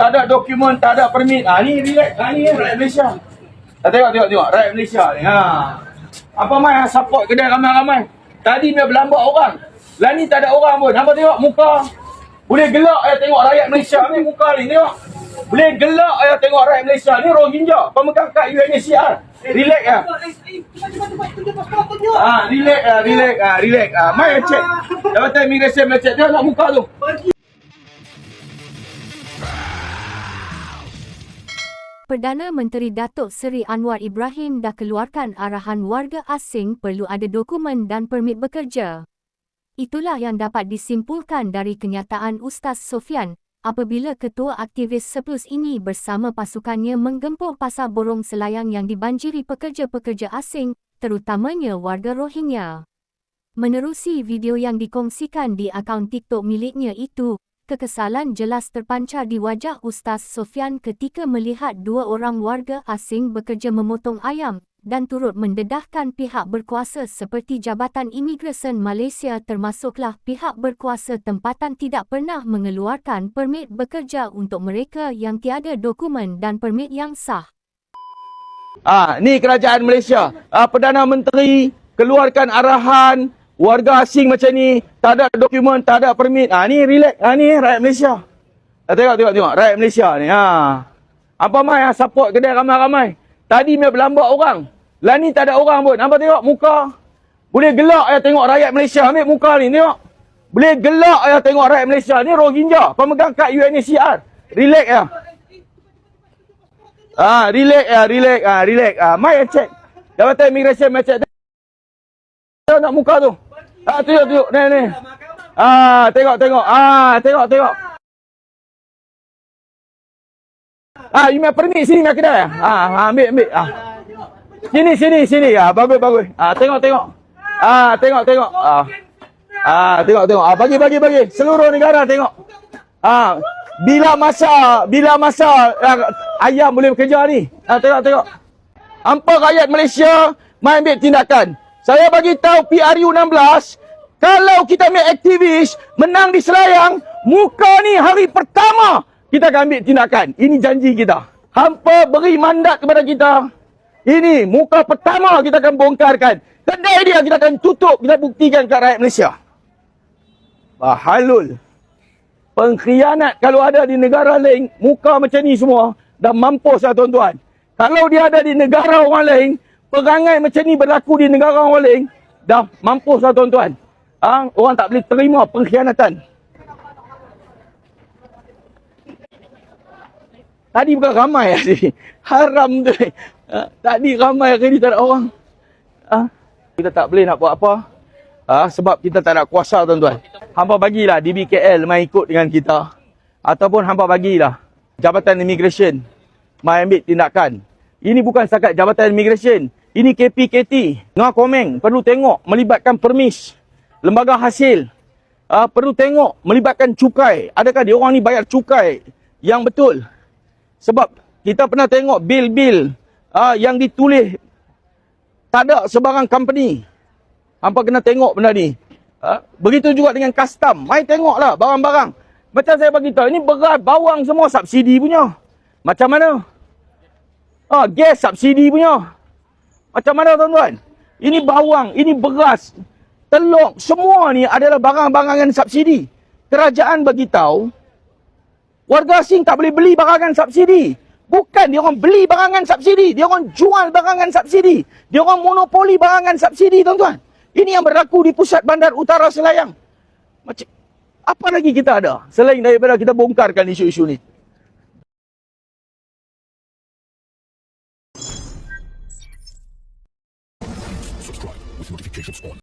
tak ada dokumen, tak ada permit. Ni relax. Ni rakyat Malaysia. Tengok. Rakyat Malaysia ni. Apa mai support kedai ramai-ramai. Tadi dia berlambak orang. Lah ni tak ada orang pun. Nampak tengok muka. Boleh gelak tengok rakyat Malaysia ni muka ni tengok. Boleh gelak tengok rakyat Malaysia ni Rohingya. Pemegang kad UNHCR. Relax Relax. Mai check. Jabatan Imigresen check. Tengok muka tu. Perdana Menteri Datuk Seri Anwar Ibrahim dah keluarkan arahan warga asing perlu ada dokumen dan permit bekerja. Itulah yang dapat disimpulkan dari kenyataan Ustaz Sofyan apabila ketua aktivis Surplus ini bersama pasukannya menggempur pasar borong selayang yang dibanjiri pekerja-pekerja asing, terutamanya warga Rohingya. Menerusi video yang dikongsikan di akaun TikTok miliknya itu, kekesalan jelas terpancar di wajah Ustaz Sofyan ketika melihat dua orang warga asing bekerja memotong ayam dan turut mendedahkan pihak berkuasa seperti Jabatan Imigresen Malaysia termasuklah pihak berkuasa tempatan tidak pernah mengeluarkan permit bekerja untuk mereka yang tiada dokumen dan permit yang sah. Ni kerajaan Malaysia. Perdana Menteri keluarkan arahan warga asing macam ni, tak ada dokumen, tak ada permit. Ni relax. Ni rakyat Malaysia. Tengok. Rakyat Malaysia ni. Apa mai support kedai ramai-ramai. Tadi dia berlambak orang. Lah ni tak ada orang pun. Nampak tengok muka. Boleh gelak tengok rakyat Malaysia. Ambil muka ni tengok. Boleh gelak tengok rakyat Malaysia ni Rohingya. Pemegang kad UNHCR. Relax Relax. Mai check. Jabatan Imigresen check. Tengok muka tu. Tunjuk. Ni. Tengok. Tengok. You punya permit sini punya kedai. Ambil. Sini. Bagus. Tengok. Tengok. Bagi. Seluruh negara tengok. Bila masa ayam boleh bekerja ni. Tengok. Hampa rakyat Malaysia mai ambil tindakan. Saya bagi tahu PRU 16, kalau kita ambil aktivis menang di Selayang, muka ni hari pertama kita akan ambil tindakan. Ini janji kita. Hampa beri mandat kepada kita. Ini muka pertama kita akan bongkarkan. Kedai dia kita akan tutup, kita buktikan ke rakyat Malaysia. Bahalul. Pengkhianat kalau ada di negara lain, muka macam ni semua, dah mampus lah tuan-tuan. Kalau dia ada di negara orang lain, perangai macam ni berlaku di negara orang lain, dah mampus lah tuan-tuan. Orang tak boleh terima pengkhianatan. Tadi bukan ramai tadi. Haram tu. Tadi ramai hari ni tak ada orang. Kita tak boleh nak buat apa. Sebab kita tak ada kuasa tuan-tuan. Hampa bagilah DBKL mai ikut dengan kita. Ataupun hampa bagilah Jabatan Imigresen mai ambil tindakan. Ini bukan setakat Jabatan Imigresen. Ini KPKT. Ngah Komeng perlu tengok melibatkan permis. Lembaga hasil. Perlu tengok melibatkan cukai. Adakah dia orang ni bayar cukai yang betul? Sebab kita pernah tengok bil-bil yang ditulis tak ada sebarang company. Hampa kena tengok benda ni. Begitu juga dengan custom. Mai tengoklah barang-barang. Macam saya bagi tahu, ini beras, bawang semua subsidi punya. Macam mana? Gas subsidi punya. Macam mana tuan-tuan? Ini bawang, ini beras, telur, semua ni adalah barang-barangan subsidi. Kerajaan bagi tahu warga asing tak boleh beli barangan subsidi. Bukan dia orang beli barangan subsidi. Dia orang jual barangan subsidi. Dia orang monopoli barangan subsidi, tuan-tuan. Ini yang berlaku di pusat bandar utara Selayang. Macam apa lagi kita ada selain daripada kita bongkarkan isu-isu ni?